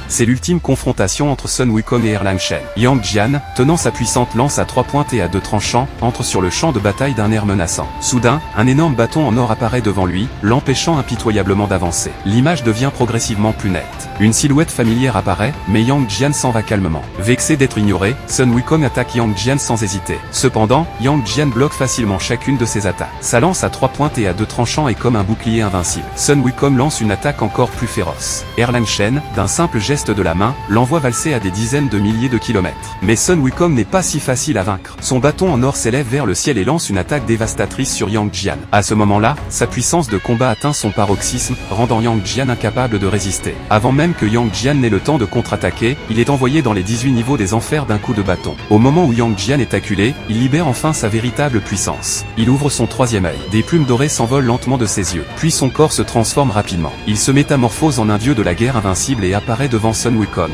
C'est l'ultime confrontation entre Sun Wukong et Erlang Shen. Yang Jian, tenant sa puissante lance à 3 pointes et à 2 tranchants, entre sur le champ de bataille d'un air menaçant. Soudain, un énorme bâton en or apparaît devant lui, l'empêchant impitoyablement d'avancer. L'image devient progressivement plus nette. Une silhouette familière apparaît, mais Yang Jian s'en va calmement. Vexé d'être ignoré, Sun Wukong attaque Yang Jian sans hésiter. Cependant, Yang Jian bloque facilement chacune de ses attaques. Sa lance à 3 pointes et à 2 tranchants est comme un bouclier invincible. Sun Wukong lance une attaque encore plus féroce. Erlang Shen, d'un simple geste de la main, l'envoie valser à des dizaines de milliers de kilomètres. Mais Sun Wukong n'est pas si facile à vaincre. Son bâton en or s'élève vers le ciel et lance une attaque dévastatrice sur Yang Jian. À ce moment-là, sa puissance de combat atteint son paroxysme, rendant Yang Jian incapable de résister. Avant même que Yang Jian n'ait le temps de contre-attaquer, il est envoyé dans les 18 niveaux des enfers d'un coup de bâton. Au moment où Yang Jian est acculé, il libère enfin sa véritable puissance. Il ouvre son troisième œil. Des plumes dorées s'envolent lentement de ses yeux. Puis son corps se transforme rapidement. Il se métamorphose en un dieu de la guerre invincible et apparaît devant Sun Wukong.